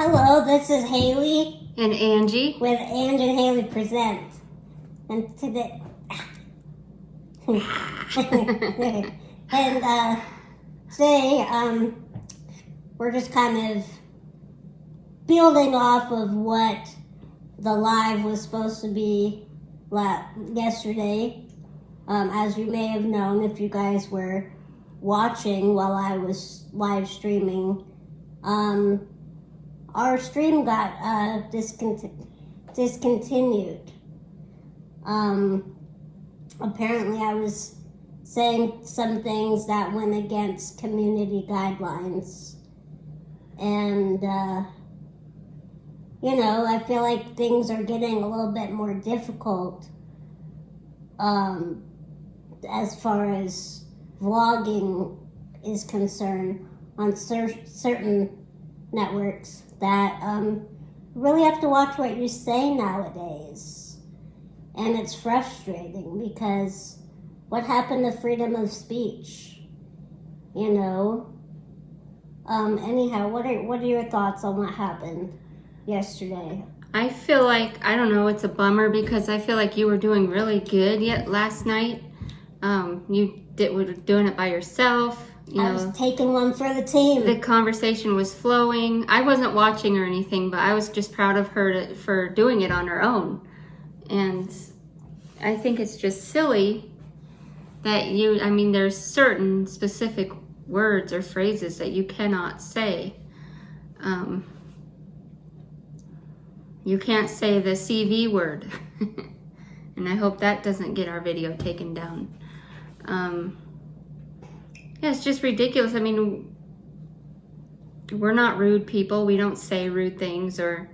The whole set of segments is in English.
Hello, this is Haley And Angie. with Angie and Haley Present. And today, today, we're just kind of building off of what the live was supposed to be yesterday. As you may have known, if you guys were watching while I was live streaming, our stream got discontinued. Apparently I was saying some things that went against community guidelines. And, I feel like things are getting a little bit more difficult as far as vlogging is concerned on certain networks that really have to watch what you say nowadays. And it's frustrating because what happened to freedom of speech? Anyhow, what are your thoughts on what happened yesterday? I feel like, I don't know, it's a bummer because I feel like you were doing really good yet last night. You were doing it by yourself. I was taking one for the team. The conversation was flowing. I wasn't watching or anything, but I was just proud of her for doing it on her own. And I think it's just silly that there's certain specific words or phrases that you cannot say. You can't say the CV word. And I hope that doesn't get our video taken down. Yeah, it's just ridiculous. We're not rude people. We don't say rude things or,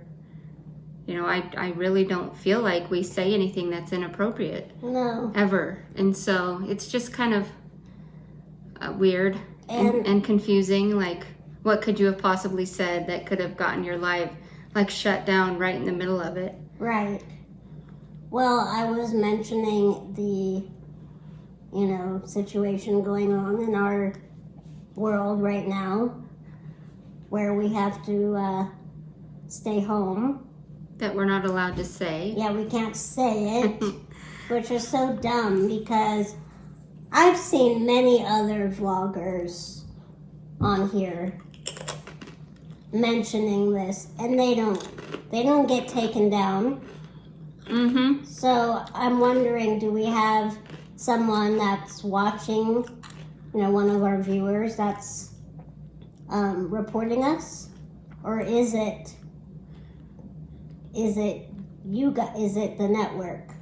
I really don't feel like we say anything that's inappropriate. No. Ever. And so it's just kind of weird and confusing. Like, what could you have possibly said that could have gotten your live, shut down right in the middle of it? Right. Well, I was mentioning the situation going on in our world right now where we have to stay home. That we're not allowed to say. Yeah, we can't say it, which is so dumb because I've seen many other vloggers on here mentioning this and they don't get taken down. Mm-hmm. So I'm wondering, do we have someone that's watching, one of our viewers that's reporting us, or is it you guys? Is it the network?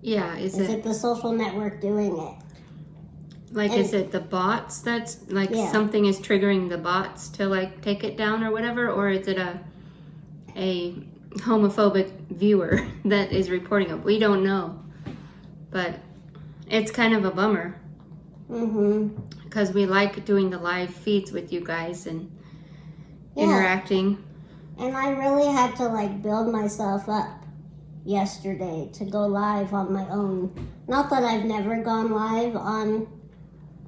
Yeah, is it the social network doing it? Is it the bots that's something is triggering the bots to take it down or whatever, or is it a homophobic viewer that is reporting it? We don't know, but it's kind of a bummer. Because we like doing the live feeds with you guys and interacting. And I really had to build myself up yesterday to go live on my own. Not that I've never gone live on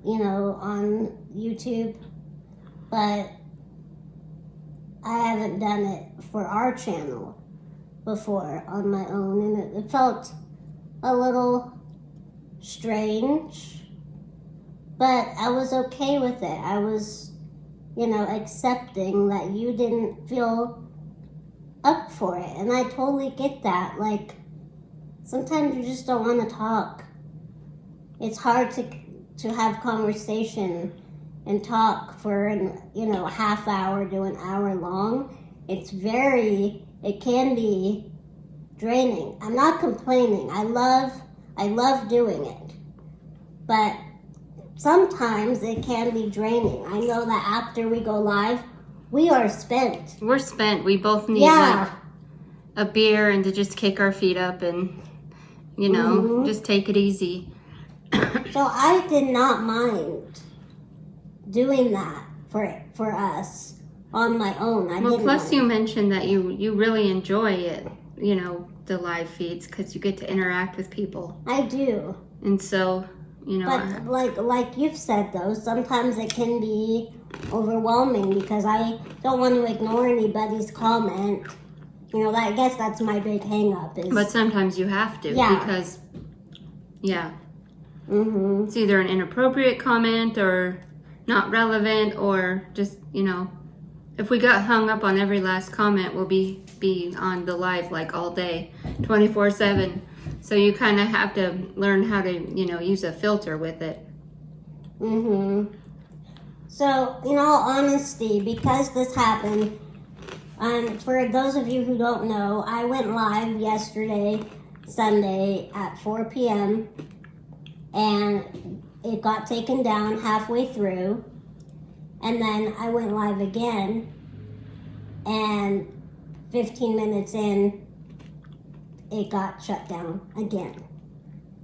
YouTube, but I haven't done it for our channel before on my own, and it felt a little strange, but I was okay with it. I was, accepting that you didn't feel up for it, and I totally get that. Sometimes you just don't want to talk. It's hard to have conversation and talk for a half hour to an hour long. It can be draining. I'm not complaining. I love doing it. But sometimes it can be draining. I know that after we go live, we are spent. We're spent. We both need a beer and to just kick our feet up and, just take it easy. So I did not mind doing that for us on my own. You mentioned that you really enjoy it, the live feeds because you get to interact with people. I do. And so you know. But like you've said though, sometimes it can be overwhelming because I don't want to ignore anybody's comment. You know, I guess that's my big hang up is. But sometimes you have to because, it's either an inappropriate comment or not relevant or just, you know, if we got hung up on every last comment, we'll be on the live like all day, 24/7. So you kind of have to learn how to, you know, use a filter with it. So, in all honesty, because this happened, for those of you who don't know, I went live yesterday, Sunday, at 4 p.m. and it got taken down halfway through. And then I went live again, and 15 minutes in, it got shut down again.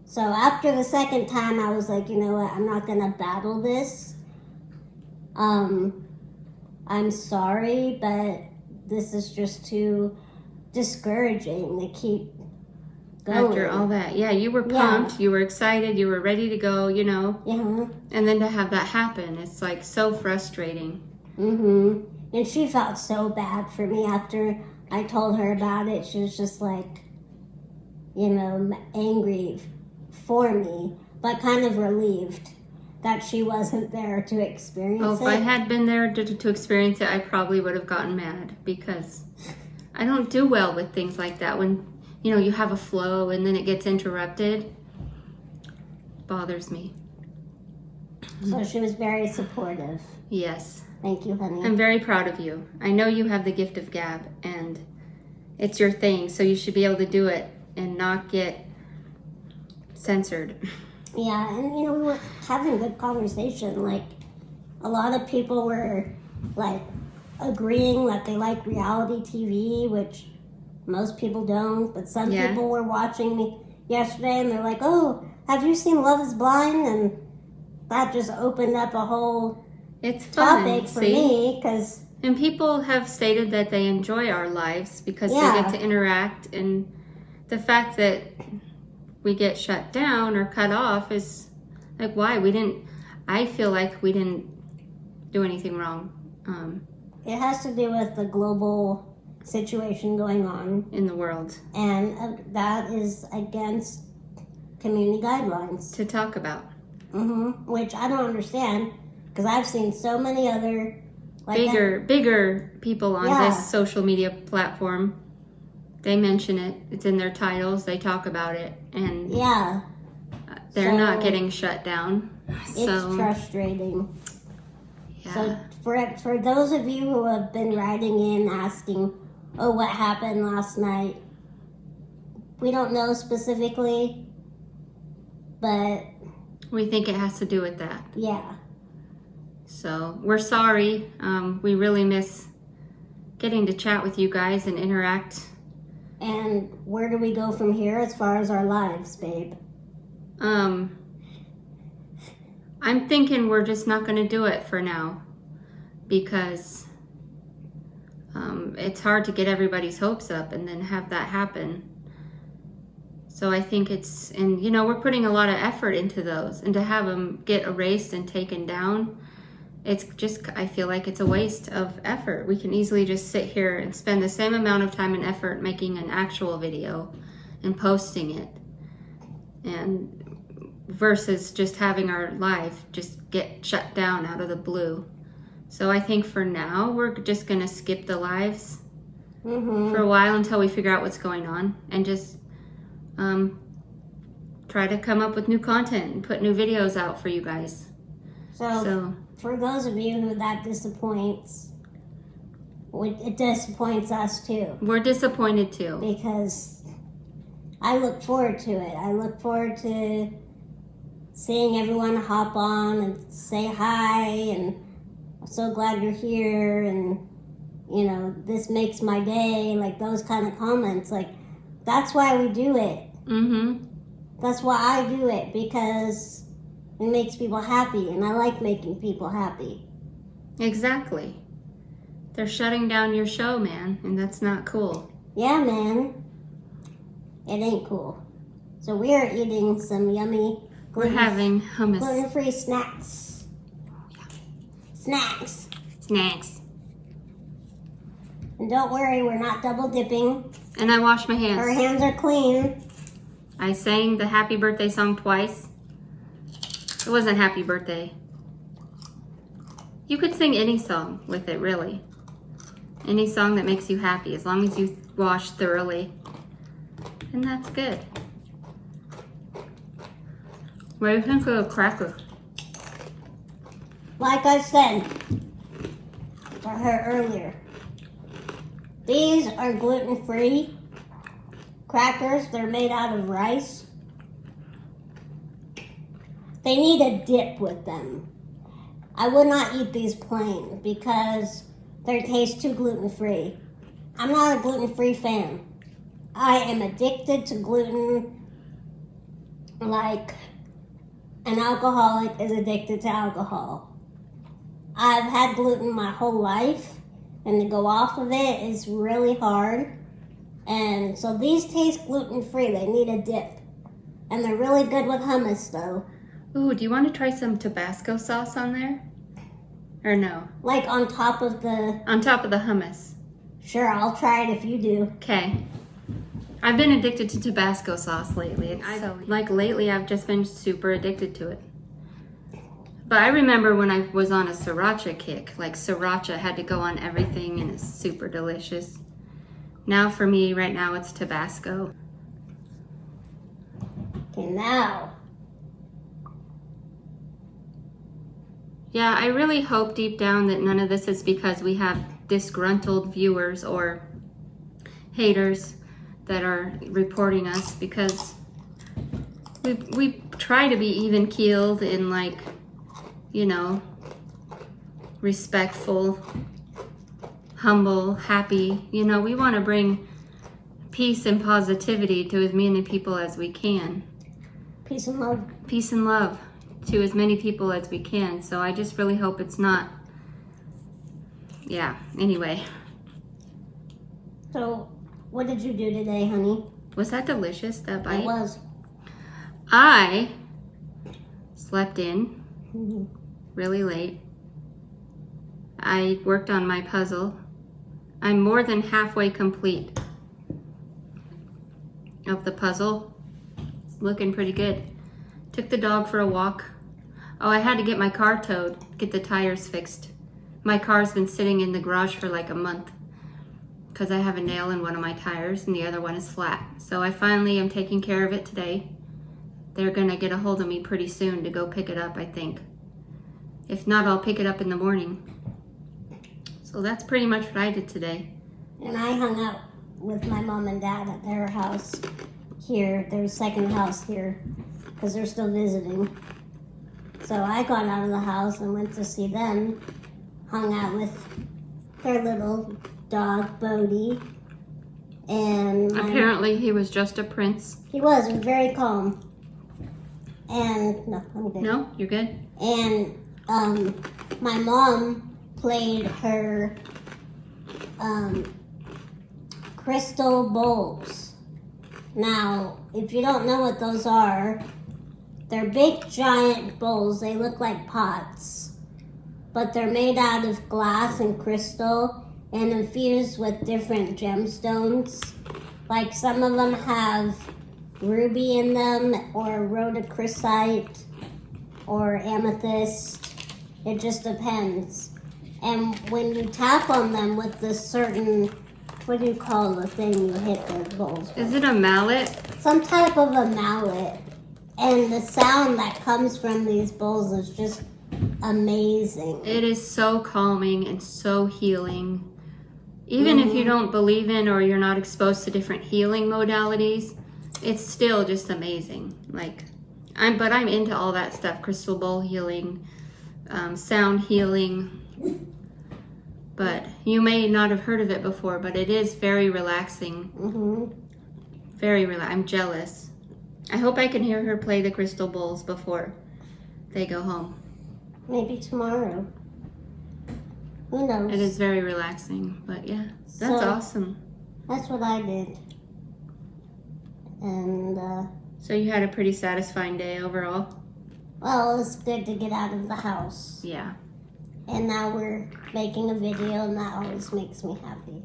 So after the second time, I was like, you know what, I'm not going to battle this. I'm sorry, but this is just too discouraging to keep going. After all that, you were pumped, you were excited, you were ready to go, you know. And then to have that happen, it's like so frustrating. And she felt so bad for me after I told her about it. She was just like, you know, angry for me, but kind of relieved that she wasn't there to experience it. If I had been there to experience it, I probably would have gotten mad because I don't do well with things like that. When, you know, you have a flow and then it gets interrupted, it bothers me. So she was very supportive. Yes. Thank you, honey. I'm very proud of you. I know you have the gift of gab and it's your thing, so you should be able to do it and not get censored. Yeah, and you know, we were having a good conversation. Like, a lot of people were like agreeing that they like reality TV, which most people don't. But some people were watching me yesterday and they're like, "Oh, have you seen Love is Blind?" And that just opened up a whole topic for me. And people have stated that they enjoy our lives because they get to interact, and the fact that we get shut down or cut off is like, why? I feel like we didn't do anything wrong. It has to do with the global situation going on in the world. And that is against community guidelines. To talk about. Which I don't understand because I've seen so many other bigger people on this social media platform. They mention it. It's in their titles. They talk about it, and they're not getting shut down. It's frustrating. So for those of you who have been writing in asking, "Oh, what happened last night?" We don't know specifically, but we think it has to do with that. Yeah. So we're sorry. We really miss getting to chat with you guys and interact. And where do we go from here as far as our lives, babe? I'm thinking we're just not going to do it for now because it's hard to get everybody's hopes up and then have that happen. So I think and you know, we're putting a lot of effort into those, and to have them get erased and taken down, it's just, I feel like it's a waste of effort. We can easily just sit here and spend the same amount of time and effort making an actual video and posting it, and versus just having our live just get shut down out of the blue. So I think for now, we're just going to skip the lives for a while until we figure out what's going on, and just try to come up with new content and put new videos out for you guys. So for those of you who that disappoints, it disappoints us too. We're disappointed too. Because I look forward to it. I look forward to seeing everyone hop on and say hi, and I'm so glad you're here, and you know, this makes my day, like those kind of comments. Like, that's why we do it. That's why I do it, because it makes people happy, and I like making people happy. Exactly. They're shutting down your show, man, and that's not cool. Yeah, man. It ain't cool. So we are eating some yummy We're having hummus. Gluten-free snacks. Snacks. Snacks. And don't worry, we're not double dipping. And I washed my hands. Our hands are clean. I sang the happy birthday song twice. It wasn't happy birthday. You could sing any song with it, really. Any song that makes you happy, as long as you wash thoroughly. And that's good. What do you think of a cracker? Like I said to her earlier, these are gluten-free crackers. They're made out of rice. They need a dip with them. I would not eat these plain because they taste too gluten-free. I'm not a gluten-free fan. I am addicted to gluten like an alcoholic is addicted to alcohol. I've had gluten my whole life, and to go off of it is really hard. And so these taste gluten-free. They need a dip. And they're really good with hummus, though. Ooh, do you want to try some Tabasco sauce on there? Or no? Like on top of the... On top of the hummus. Sure, I'll try it if you do. Okay. I've been addicted to Tabasco sauce lately. Lately, I've just been super addicted to it. But I remember when I was on a sriracha kick, like sriracha had to go on everything and it's super delicious. Now for me, right now, it's Tabasco. Okay, now. Yeah, I really hope deep down that none of this is because we have disgruntled viewers or haters that are reporting us, because we try to be even keeled and, like, you know, respectful, humble, happy. You know, we want to bring peace and positivity to as many people as we can. Peace and love. Peace and love to as many people as we can. So I just really hope it's not. Yeah, anyway. So, what did you do today, honey? Was that delicious, that bite? It was. I slept in really late. I worked on my puzzle. I'm more than halfway complete of the puzzle. It's looking pretty good. Took the dog for a walk. Oh, I had to get my car towed, get the tires fixed. My car's been sitting in the garage for like a month because I have a nail in one of my tires and the other one is flat. So I finally am taking care of it today. They're gonna get a hold of me pretty soon to go pick it up, I think. If not, I'll pick it up in the morning. So that's pretty much what I did today. And I hung out with my mom and dad at their house here, their second house here, because they're still visiting. So I got out of the house and went to see them, hung out with their little dog, Bodie. And apparently he was just a prince. He was very calm. And, no, I'm good. No, you're good? And my mom played her crystal bowls. Now, if you don't know what those are, they're big giant bowls. They look like pots, but they're made out of glass and crystal and infused with different gemstones. Like some of them have ruby in them, or rhodochrosite, or amethyst. It just depends. And when you tap on them with this certain, what do you call the thing you hit the bowls with? Is it a mallet? Some type of a mallet. And the sound that comes from these bowls is just amazing. It is so calming and so healing. Even if you don't believe in or you're not exposed to different healing modalities, it's still just amazing. Like, I'm into all that stuff: crystal bowl healing, sound healing. But you may not have heard of it before, but it is very relaxing. Very relaxing. I'm jealous. I hope I can hear her play the crystal bowls before they go home. Maybe tomorrow. Who knows? It is very relaxing, but yeah, that's awesome. That's what I did. And So you had a pretty satisfying day overall? Well, it was good to get out of the house. Yeah. And now we're making a video, and that always makes me happy.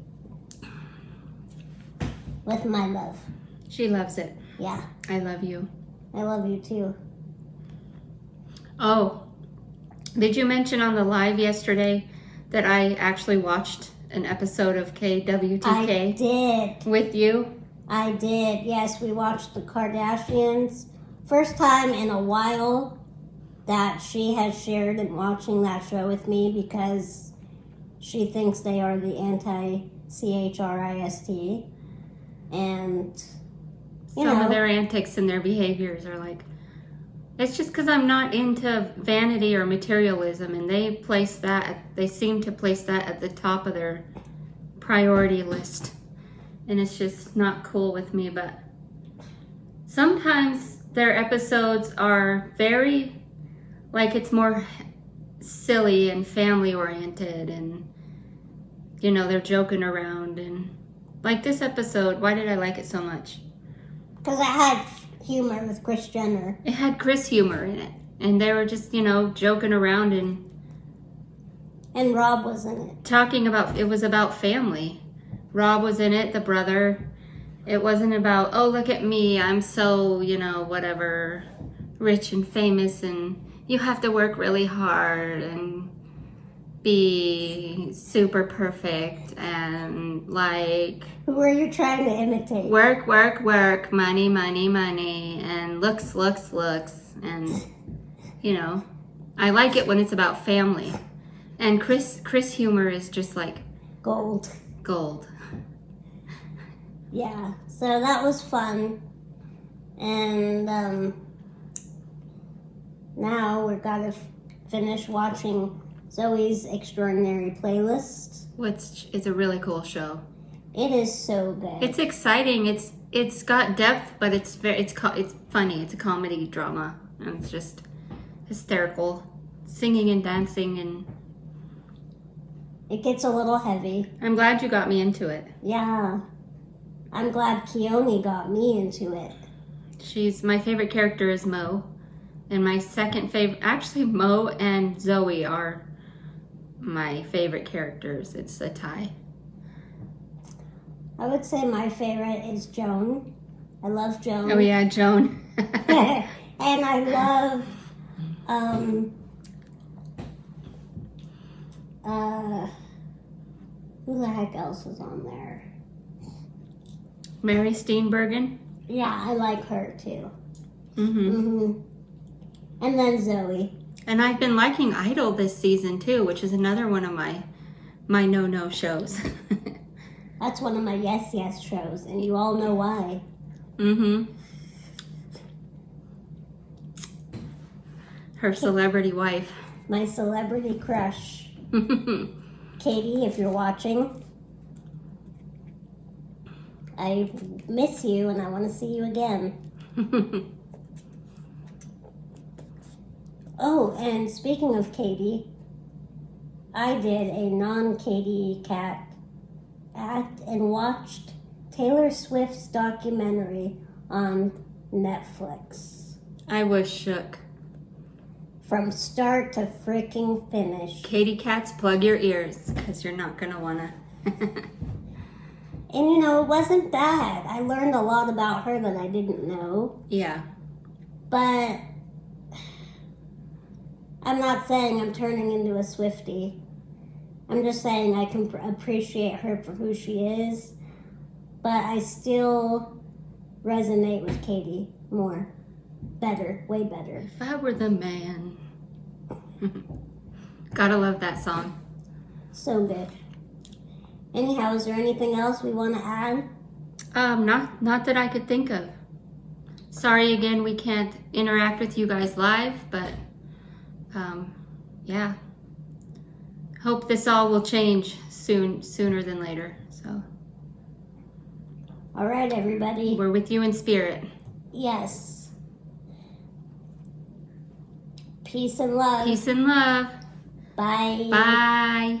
With my love. She loves it. Yeah. I love you. I love you too. Oh, did you mention on the live yesterday that I actually watched an episode of KWTK? I did. With you? I did. Yes, we watched the Kardashians. First time in a while that she has shared in watching that show with me because she thinks they are the anti-CHRIST. And, Some of their antics and their behaviors are like, it's just because I'm not into vanity or materialism, and they seem to place that at the top of their priority list. And it's just not cool with me, but sometimes their episodes are very, like, it's more silly and family oriented, and they're joking around. And like this episode, why did I like it so much? Because it had humor with Kris Jenner. It had Kris humor in it, and they were just joking around and Rob was in it. Talking about, it was about family. Rob was in it, the brother. It wasn't about, oh, look at me, I'm so, whatever, rich and famous, and you have to work really hard and be super perfect, and like... Who are you trying to imitate? Work, work, work, money, money, money, and looks, looks, looks, and, I like it when it's about family. And Kris humor is just like... Gold. Yeah, so that was fun. And now we're gotta finish watching Zoe's Extraordinary Playlist. Which is a really cool show. It is so good. It's exciting. It's got depth, but it's funny. It's a comedy drama, and it's just hysterical, singing and dancing, and it gets a little heavy. I'm glad you got me into it. Yeah. I'm glad Keone got me into it. My favorite character is Mo. And my second favorite, actually Mo and Zoe are my favorite characters. It's a tie. I would say my favorite is Joan. I love Joan. Oh yeah, Joan. And I love, who the heck else is on there? Mary Steenburgen. Yeah, I like her too. Mm-hmm. And then Zoe. And I've been liking Idol this season too, which is another one of my no shows. That's one of my yes shows, and you all know why. Mm-hmm. Her celebrity wife. My celebrity crush. Katie, if you're watching, I miss you and I want to see you again. Oh, and speaking of Katie, I did a non-Katie cat act and watched Taylor Swift's documentary on Netflix. I was shook. From start to freaking finish. Katie cats, plug your ears, because you're not going to want to. And it wasn't bad. I learned a lot about her that I didn't know. Yeah. But I'm not saying I'm turning into a Swiftie. I'm just saying I can appreciate her for who she is. But I still resonate with Katie more. Better. Way better. If I were the man. Gotta love that song. So good. Anyhow, is there anything else we want to add? Not that I could think of. Sorry again, we can't interact with you guys live, but yeah. Hope this all will change sooner than later. So. All right, everybody. We're with you in spirit. Yes. Peace and love. Peace and love. Bye. Bye.